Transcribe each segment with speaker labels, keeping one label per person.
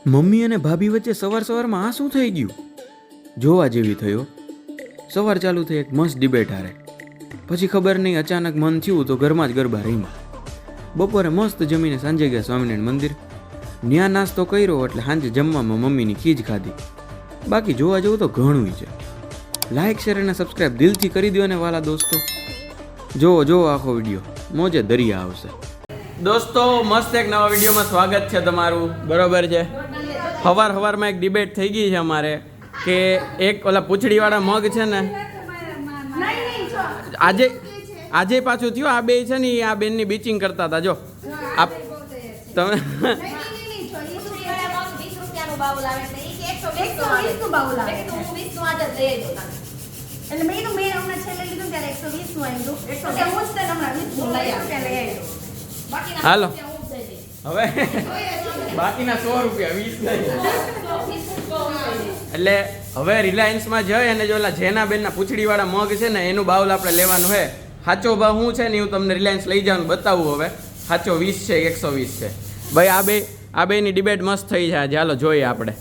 Speaker 1: Mummy અને ભાભી વચ્ચે સવારમાં આ શું થઈ ગયું? જોવા જેવી થયો. સવાર ચાલુ થઈ એક મસ્ત ડિબેટ હારે. પછી ખબર નહીં અચાનક મન થયું તો ઘરમાં જ ગરબા રમ્યા. બપોરે મસ્ત જમીને સાંજે ગયા સ્વામિનારાયણ મંદિર. ન્યા નાસ્તો કર્યો એટલે સાંજે જમવામાં મમ્મીની ખીજ ખાધી. બાકી જોવા જવું તો ઘણું છે. લાઈક શેર અને સબસ્ક્રાઈબ દિલથી કરી દો ને વાલા દોસ્તો. જોવો આખો વિડીયો, મોજે દરિયા આવશે. દોસ્તો મસ્ત એક નવા વિડીયોમાં સ્વાગત છે તમારું. બરોબર છે. સવારમાં એક ડિબેટ થઈ ગઈ છે અમારે કે એક ઓલા પૂંછડીવાળા મગ છે ને આજે પાછું થયું. આ બે છે ને આ બેનની બીચિંગ કરતા હતા. જો આપ તમે હાલો હવે બાકીના 100 રૂપિયા 20 એટલે હવે રિલાયન્સમાં જઈ અને જો ઓલા જેના બેનના પૂંછડીવાળા મગ છે ને એનું બાઉલ આપણે લેવાનું છે. સાચો ભાવ શું છે ને હું તમને રિલાયન્સ લઈ જવાનું બતાવું. હવે સાચો 20 છે 120 છે ભાઈ. આ બેની ડિબેટ મસ્ત થઈ છે આજે. હાલો જોઈએ આપણે.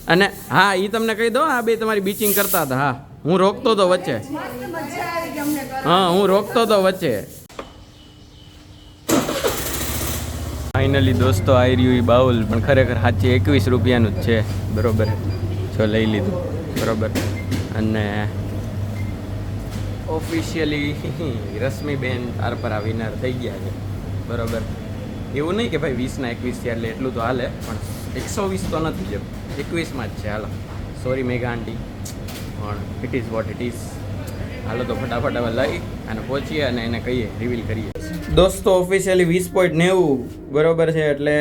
Speaker 1: અને હા એ તમને કહી દો, આ બે તમારી બીચિંગ કરતા હતા. હા હું રોકતો તો વચ્ચે. હું રોકતો તો વચ્ચે. ફાઇનલી દોસ્તો આવી રહ્યું એ બાઉલ, પણ ખરેખર સાચી 21 રૂપિયાનું જ છે. બરોબર જો લઈ લીધું. બરોબર. અને ઓફિશિયલી રશ્મિબેન તાર પર આ વિનર થઈ ગયા છે. બરોબર. એવું નહીં કે ભાઈ 20ના 21 છે એટલે એટલું તો હાલે, પણ 120 તો નથી જેમ 21માં જ છે. હાલો સોરી મેગા આંટી, પણ it is what it is. હાલો તો ફટાફટ હવે લઈ અને પહોંચીએ અને એને કહીએ, રિવીલ કરીએ. દોસ્તો ઓફિશિયલી 20.90 બરોબર છે. એટલે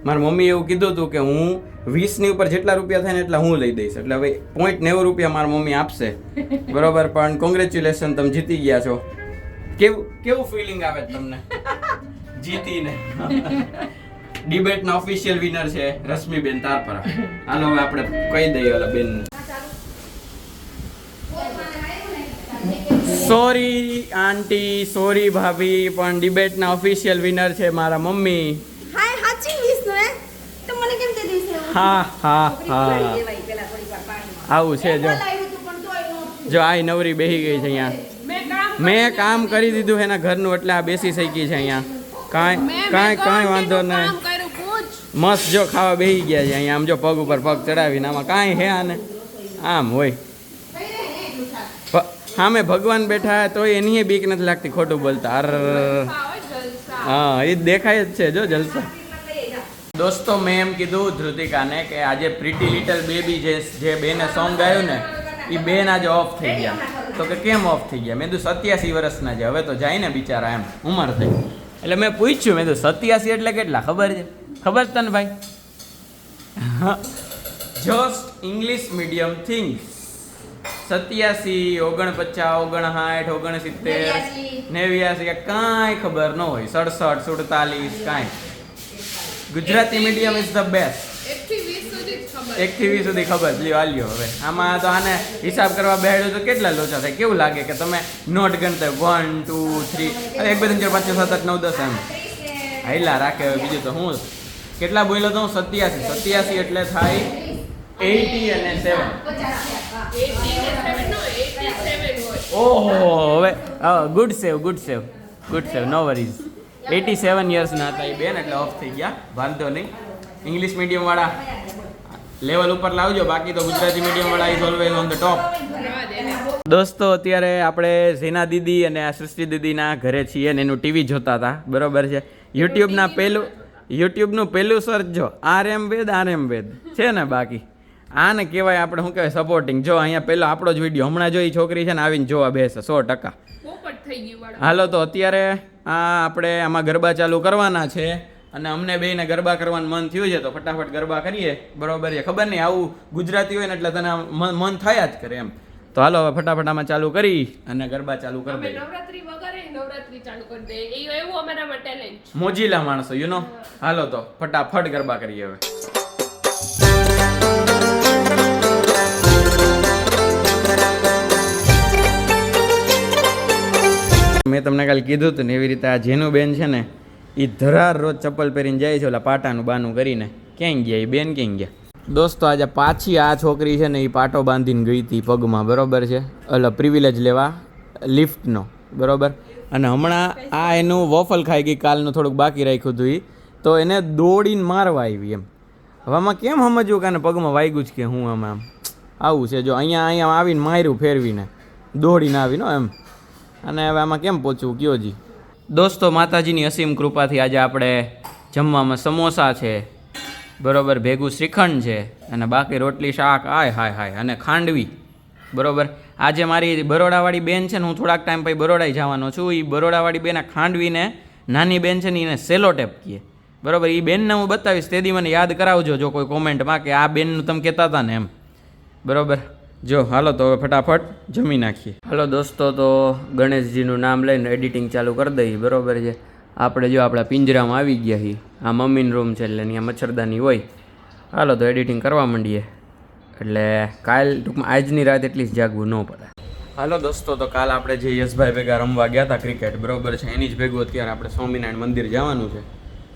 Speaker 1: મારી મમ્મી એવું કીધું હતું કે હું 20ની ઉપર જેટલા રૂપિયા થાય ને એટલા હું લઈ દઈશ. એટલે હવે 0.90 રૂપિયા મારી મમ્મી આપશે. બરોબર. પણ કોંગ્રેચ્યુલેશન, તમે જીતી ગયા છો. કેવું ફિલિંગ આવે તમને જીતીને? ડિબેટના ઓફિશિયલ વિનર છે રશ્મિબેન તારપરા. હાલો હવે આપણે કહી દઈએ ઓલા બેન. સોરી આંટી, સોરી ભાભી, પણ ડિબેટના ઓફિશિયલ વિનર છે મારા મમ્મી.
Speaker 2: હાય હાચી 20 નો તો મને કેમ તે દિવસે
Speaker 1: હા આવું છે. જો આ નવરી બેહી ગઈ છે અહીંયા. મેં કામ કરી દીધું એના ઘરનું એટલે આ બેસી શકી છે અહીંયા. કાંઈ વાંધો નહીં. મસ્ત જો ખાવા બેસી ગયા છે અહીંયા. આમ જો પગ ઉપર પગ ચડાવીને આમાં કાંઈ હે આને આમ હોય. સામે ભગવાન બેઠા તો એની બીક નથી લાગતી ખોટું બોલતા. હા એ દેખાય જ છે જો જલસા. દોસ્તો મેં એમ કીધું ધ્રુતિકાને કે આજે પ્રીટી લિટલ બેબી જે બેને સોંગ ગાયું ને એ બેન આજે ઓફ થઈ ગયા. તો કે કેમ ઓફ થઈ ગયા? મેં કીધું 87 વર્ષના છે, હવે તો જાય ને બિચારા, એમ ઉંમર થઈ. એટલે મેં પૂછ્યું, મેં કીધું 87 એટલે કેટલા ખબર છે? ખબર તને ભાઈ? Just English medium things. 87, 49, 59, 69, 89 કાંઈ ખબર ન હોય. 67, 47 કાંઈ. Gujarati medium is the best. 1 થી 20 સુધી ખબર. લ્યો આલ્યો હવે આમાં તો આને હિસાબ કરવા બેહાડ્યો તો કેટલા લોચા થાય. કેવું લાગે કે તમે નોટ ગણતા 1 2 3 1 2 3 4 5 6 7 8 9 10 એમ હાઈલા રાખે. હવે બીજું તો હું કેટલા બોલ્યો તો? 87 એટલે થાય 80 અને 7. ઓહો હવે ગુડ સેવ નો વરીઝ. 87 યર્સના હતા એ બેન, એટલે ઓફ થઈ ગયા. વાંધો નહીં. ઇંગ્લિશ મીડિયમ વાળા લેવલ ઉપર લાવજો, બાકી તો ગુજરાતી મીડિયમ વાળા is always on the top. દોસ્તો અત્યારે આપણે ઝીના દીદી અને આ સૃષ્ટિ દીદીના ઘરે છીએ ને એનું ટીવી જોતા હતા. બરોબર છે. યુટ્યુબનું પહેલું સર્ચ જો આરએમ વેદ છે ને. બાકી આને કહેવાય આપણે શું કહેવાય સપોર્ટિંગ. જો અહીંયા પહેલો આપણો જ વિડીયો હમણાં જો એ છોકરી છે ને આવીને જોવા બેસે 100%. હાલો તો અત્યારે આપણે આમાં ગરબા ચાલુ કરવાના છે અને અમને બેયને ગરબા કરવાનું મન થયું છે તો ફટાફટ ગરબા કરીએ. બરોબર છે. ખબર નહીં આવું ગુજરાતી હોય ને એટલે તને મન થયા જ કરે એમ. તો હાલો હવે ફટાફટ આમાં ચાલુ કરી અને ગરબા ચાલુ કરી દઈએ. મોજીલા માણસો યુ નો. હાલો તો ફટાફટ ગરબા કરીએ હવે. મેં તમને કાલે કીધું હતું ને એવી રીતે આ જેનું બેન છે ને એ ધરાર રોજ ચપ્પલ પહેરીને જાય છે ઓલા પાટાનું બાનું કરીને. ક્યાંય ગયા એ બેન ક્યાંય ગયા દોસ્તો આજે પાછી આ છોકરી છે ને એ પાટો બાંધીને ગઈ હતી પગમાં બરોબર છે પ્રિવિલેજ લેવા લિફ્ટનો બરોબર અને હમણાં આ એનું વોફલ ખાઈ ગઈ કાલનું થોડુંક બાકી રાખ્યું હતું એ તો એને દોડીને મારવા આવી એમ હવે આમાં કેમ સમજવું કે આને પગમાં વાગ્યું જ કે હું આમાં આવું છે જો અહીંયા આવીને માર્યું ફેરવીને દોડીને આવીને એમ અને હવે આમાં કેમ પહોંચવું કયો જી દોસ્તો માતાજીની અસીમ કૃપાથી આજે આપણે જમવામાં સમોસા છે બરોબર ભેગું શ્રીખંડ છે અને બાકી રોટલી શાક હાય અને ખાંડવી બરોબર આજે મારી બરોડાવાળી બેન છે ને હું થોડાક ટાઈમ પછી બરોડાઈ જવાનો છું એ બરોડાવાળી બેન આ ખાંડવીને નાની બેન છે ને એને સેલો ટેપ કહે બરોબર એ બેનને હું બતાવીશ તે દી મને યાદ કરાવજો જો કોઈ કોમેન્ટમાં કે આ બેનનું તમે કહેતા હતા ને એમ બરોબર જો હાલો તો હવે ફટાફટ જમી નાખીએ હાલો દોસ્તો તો ગણેશજીનું નામ લઈને એડિટિંગ ચાલુ કરી દઈએ બરોબર છે આપણે જો આપણા પિંજરામાં આવી ગયા છીએ આ મમ્મીનો રૂમ છે એટલે અહીંયા મચ્છરદાની હોય હાલો તો એડિટિંગ કરવા માંડીએ એટલે કાલ ટૂંકમાં આજની રાત એટલી જ જાગવું ન પડે હાલો દોસ્તો તો કાલ આપણે જે યશભાઈ ભેગા રમવા ગયા હતા ક્રિકેટ બરોબર છે એની જ ભેગું અત્યારે આપણે સ્વામિનારાયણ મંદિર જવાનું છે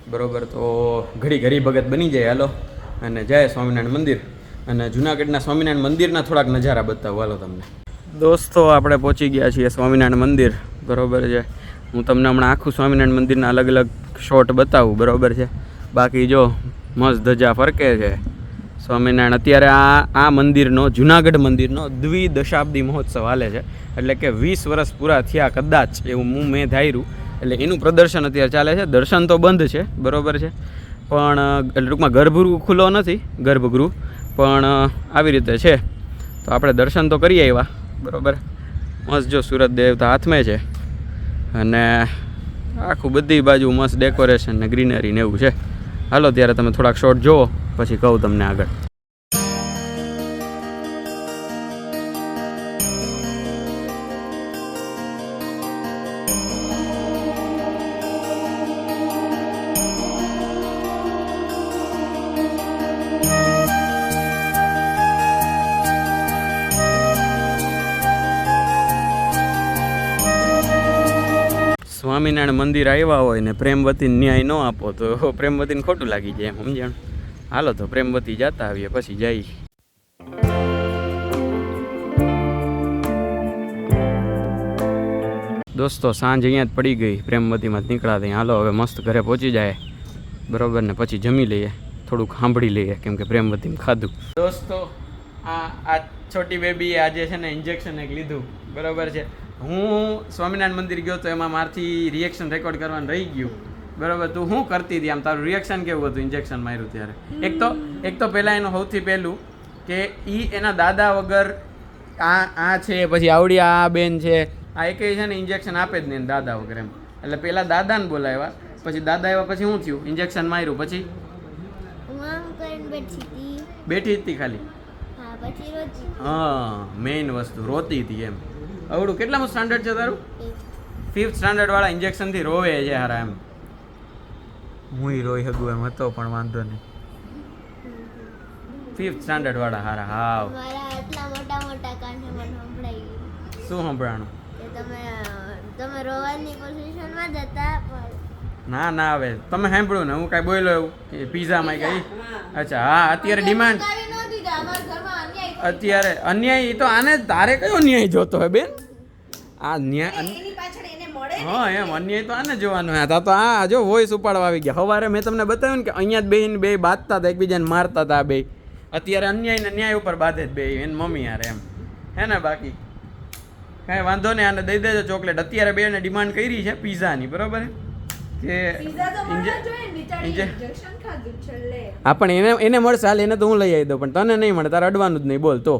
Speaker 1: બરોબર તો ઘડી ભગત બની જાય હાલો અને જાય સ્વામિનારાયણ મંદિર અને જુનાગઢના સ્વામિનારાયણ મંદિરના થોડાક નજારા બતાવું હાલો તમને દોસ્તો આપણે પહોંચી ગયા છીએ સ્વામિનારાયણ મંદિર બરોબર છે હું તમને હમણાં આખું સ્વામિનારાયણ મંદિરના અલગ અલગ શોટ બતાવું બરોબર છે બાકી જો મસ્ત ધજા ફરકે છે સ્વામિનારાયણ અત્યારે આ મંદિરનો જુનાગઢ મંદિરનો દ્વિદશાબ્દી મહોત્સવ હાલે છે એટલે કે 20 વર્ષ પૂરા થયા કદાચ એવું મેં ધાર્યું એટલે એનું પ્રદર્શન અત્યારે ચાલે છે દર્શન તો બંધ છે બરોબર છે પણ એટલે ટૂંકમાં ગર્ભગૃહ ખુલ્લો નથી ગર્ભગૃહ પણ આવી રીતે છે તો આપણે દર્શન તો કરી આવ્યા બરોબર મસ્ત જો સુરત દેવતા હાથમાં છે અને આખું બધી બાજુ મસ્ત ડેકોરેશન ને ગ્રીનરી ને એવું છે હાલો ત્યારે તમે થોડાક શોટ જુઓ પછી કહું તમને આગળ સ્વામિનારાયણ મંદિર આવ્યા હોય ને પ્રેમવતીને ન્યાય ન આપો તો પ્રેમવતીને ખોટું લાગી જાય એમ સમજણ હાલો તો પ્રેમવતી જતા આવીએ પછી જઈ દોસ્તો સાંજ અહીંયા જ પડી ગઈ પ્રેમવતીમાં જ નીકળ્યા ત્યાં હાલો હવે મસ્ત ઘરે પહોંચી જાય બરોબર ને પછી જમી લઈએ થોડુંક સાંભળી લઈએ કેમ કે પ્રેમવતીમાં ખાધું દોસ્તો આ છોટી બેબી આજે છે ને ઇન્જેક્શન એક લીધું બરોબર છે હું સ્વામિનારાયણ મંદિર ગયો તો એમાં મારથી રિએક્શન રેકોર્ડ કરવાનું રહી ગયું બરાબર તું શું કરતી હતી આમ તારું રિએક્શન કેવું હતું ઇન્જેક્શન માર્યું ત્યારે એક તો પહેલાં એનું સૌથી પહેલું કે એના દાદા વગર આ છે પછી આવડી આ બેન છે આ એકેય છે ને ઇન્જેક્શન આપે જ નહીં દાદા વગર એમ એટલે પહેલાં દાદાને બોલાવ્યા પછી દાદા આવ્યા પછી શું થયું ઇન્જેક્શન માર્યું પછી બેઠી હતી ખાલી હા મેઇન વસ્તુ રોતી હતી એમ આવડું કેટલામું સ્ટાન્ડર્ડ છે તારું 5th સ્ટાન્ડર્ડ વાળા ઇન્જેક્શનથી રોવે છે હારા એમ હું રોઈ હગું એમ હતો પણ વાંધો નહીં 5th સ્ટાન્ડર્ડ વાળા હારા હાવ શું સંભળાણું ના હવે તમે સાંભળ્યું ને હું કાંઈ બોલ્યો એવું પિઝામાં કઈ અચ્છા હા અત્યારે ડિમાન્ડ અત્યારે અન્યાય તો આને તારે કયો ન્યાય જોતો હોય બેન આ ન્યાય હા એમ અન્યાય તો આને જોવાનું હતા તો આ જો વોઇસ ઉપાડવા આવી ગયા સવારે મેં તમને બતાવ્યું ને કે અહીંયા જ બે બાંધતા હતા એકબીજાને મારતા હતા બે અત્યારે અન્યાય ને ન્યાય ઉપર બાંધે જ બે એને મમ્મી યાર એમ હે ને બાકી કાંઈ વાંધો નહીં આને દઈ દેજો ચોકલેટ અત્યારે બેને ડિમાન્ડ કરી છે પિઝાની બરોબર કે હા પણ એને મળશે હાલ એને તો હું લઈ આવી દઉં પણ તને નહીં મળે તારે અડવાનું જ નહીં બોલ તો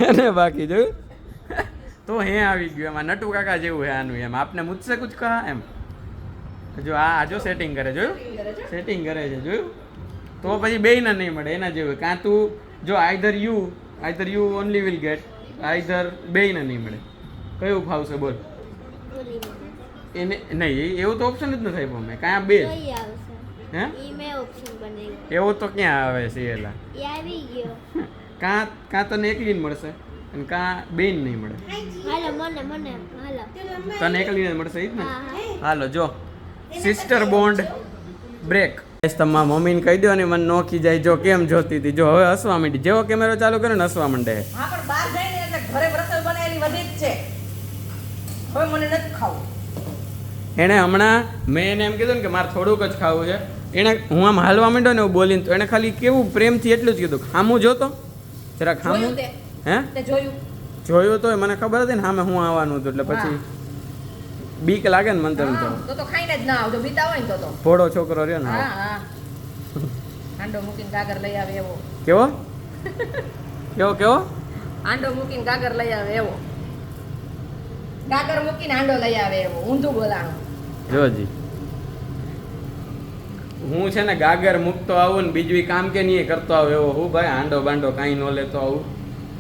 Speaker 1: એને બાકી જોયું તો હે આવી ગયું એમાં નટુ કાકા જેવું હે આનું એમ આપને મુજસે કુછ કહા એમ જો આ જો સેટિંગ કરે જોયું સેટિંગ કરે છે જોયું તો પછી બેયને નહીં મળે એના જેવું કાં તું જો either you only will get either બેયને નહીં મળે કયું ફાવશે બોલ એને નહીં એવું તો ઓપ્શન જ નથી આપ્યો મેં કાં બે હે એવું તો ક્યાં આવે છે એલા કાં તને એકલીને મળશે અને કાં બેન નહીં મળે તને એકલીને મળશે એ જ ને હાલો જો સિસ્ટર બોન્ડ બ્રેક. તમારા મમ્મીને કહી દો ને મને નોખી જાય જો કેમ જોતી હતી જો હવે હસવા માંડી જેવો કેમેરો ચાલુ કરે ને હસવા માંડે.
Speaker 2: હા પણ બહાર જઈને એટલે ઘરે રસોઈ બનાવેલી વધી જ છે. હવે મને નથી ખાવું.
Speaker 1: એણે હમણાં મેં એને એમ કીધું ને કે મારે થોડુંક જ ખાવું છે. એણે હું આમ હાલવા માંડ્યો ને એવું બોલીને તો એને ખાલી કેવું પ્રેમથી એટલું જ કીધું ખામું જોતો જરાક ખામું.
Speaker 2: જોયું તે?
Speaker 1: હે
Speaker 2: તે જોયું?
Speaker 1: જોયું તો મને ખબર હતી ને સામે હું આવવાનું હતું એટલે પછી બીક લાગે ને મને તો
Speaker 2: તો ખાઈને જ ના આવજો બીતા હોય ને તો
Speaker 1: થોડો છોકરો રહ્યો ને
Speaker 2: હા હા આંડો મૂકીને ગાગર લઈ આવે એવો
Speaker 1: કેવો કેવો કેવો
Speaker 2: આંડો મૂકીને ગાગર લઈ આવે એવો ગાગર મૂકીને આંડો લઈ આવે એવો ઊંધું બોલાણું
Speaker 1: જોજી હું છે ને ગાગર મૂકતો આવું ને બીજું કામ કે નહીં કરતો આવું એવો હું ભાઈ આંડો બાંડો કાંઈ ન લેતો આવું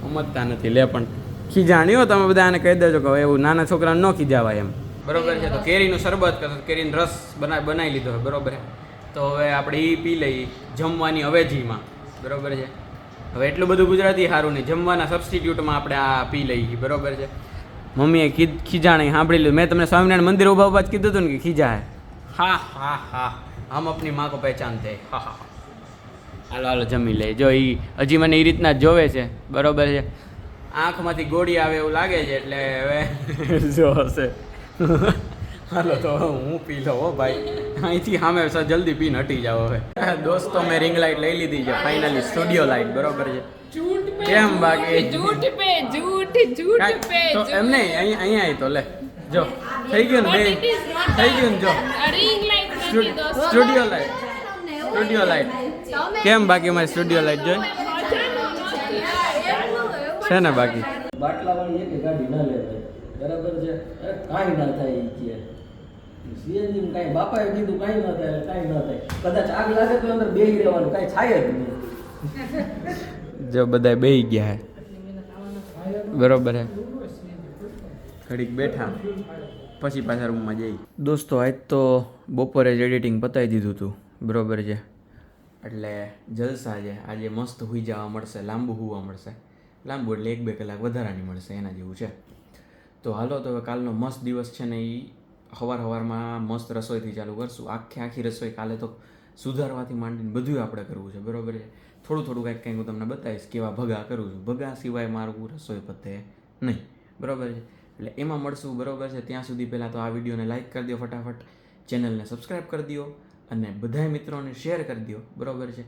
Speaker 1: સમજતા નથી લે પણ ખીજાણી હો તમે બધા આને કહી દેજો કે એવું નાના છોકરાને ન ખીજાવાય એમ બરોબર છે. તો કેરીનું શરબત કરતો કેરીનો રસ બનાવી લીધો હોય બરોબર છે. તો હવે આપણે એ પી લઈએ જમવાની અવેજીમાં બરોબર છે. હવે એટલું બધું ગુજરાતી સારું નહીં જમવાના સબસ્ટિટ્યૂટમાં આપણે આ પી લઈએ બરોબર છે. મમ્મીએ ખીજાણી સાંભળી લીધું મેં તમને સ્વામિનારાયણ મંદિર ઉભા ઉભા જ કીધું હતું ને કે ખીજા હે હા હા હા હમ આપની માં કો પહેચાન થે હા હા હાલો હાલો જમી લે જો એ હજી મને એ રીતના જ જોવે છે બરોબર છે. આંખમાંથી ગોળી આવે એવું લાગે છે એટલે હવે જો હશે હાલો તો હું પી લઉં હો ભાઈ અહીંથી સામે જલ્દી પીને હટી જાઓ હવે. દોસ્તો મેં રિંગ લાઇટ લઈ લીધી છે ફાઇનલી સ્ટુડિયો લાઇટ બરોબર છે. કેમ બાકી
Speaker 2: झूठ पे झूठ पे
Speaker 1: તો એમ નહીં અહીંયા આવી તો લે જો થઈ ગયું ને બે થઈ ગયું ને જો સ્ટુડિયો લાઇટ કેમ બાકી મારી સ્ટુડિયો લાઇટ જોઈ છે ને બાકી
Speaker 3: બાટલા વાળી એક ગાડી ના લે બરાબર છે કાંઈ ના થાય એ કે સીએનજી કાંઈ બાપાએ કીધું કાંઈ ના થાય કાંઈ ના થાય કદાચ આગ લાગે તો અંદર બેહી રહેવાનું કાંઈ થાય જ નહીં.
Speaker 1: જો બધા બેહી ગયા હે બરોબર હે ઘડીક બેઠા પછી પાછા રૂમમાં જઈ. દોસ્તો આજ તો બપોરે જ એડિટિંગ પતાવી દીધું હતું બરોબર છે એટલે જલસા છે. આજે મસ્ત હુઈ જવા મળશે લાંબુ હોવા મળશે લાંબુ એટલે 1-2 કલાક વધારાની મળશે એના જેવું છે. તો હાલો તો હવે કાલનો મસ્ત દિવસ છે ને એ સવારમાં મસ્ત રસોઈથી ચાલુ કરશું. આખી રસોઈ કાલે તો સુધારવાથી માંડીને બધું આપણે કરવું છે બરોબર છે. થોડું કંઈક હું તમને બતાવીશ કેવા ભગા કરું છું. ભગા સિવાય મારું રસોઈ પતે નહીં બરોબર છે. એટલે એમાં મળશું બરોબર છે. ત્યાં સુધી પહેલાં તો આ વિડીયોને લાઇક કરી દો ફટાફટ, ચેનલને સબસ્ક્રાઈબ કરી દો અને બધા મિત્રોને શેર કરી દો બરોબર છે.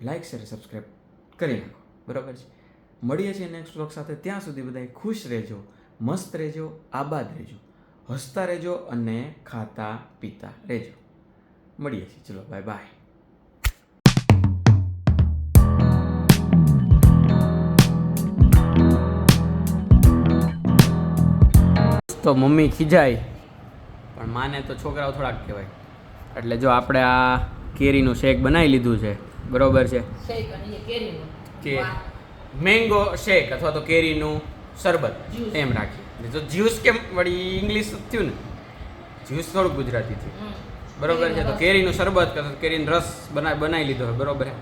Speaker 1: લાઇક શેર સબસ્ક્રાઈબ કરી નાખો બરોબર છે. મળીએ છીએ નેક્સ્ટ વ્લોગ સાથે. ત્યાં સુધી બધા ખુશ રહેજો, મસ્ત રહેજો, આબાદ રહેજો, હસતા રહેજો અને ખાતા પીતા રહેજો. મળીએ છીએ, ચલો બાય બાય. તો મમ્મી ખીજાય પણ માને તો છોકરાઓ થોડાક કહેવાય એટલે જો આપણે આ કેરીનું શેક બનાવી લીધું છે બરોબર છે કે મેંગો શેક અથવા તો કેરીનું શરબત એમ રાખીએ. તો જ્યુસ કેમ વળી ઇંગ્લિશ થયું ને જ્યુસ થોડુંક ગુજરાતી થયું બરોબર છે. તો કેરીનું શરબત કેરીનો રસ બનાવી લીધો બરોબર છે.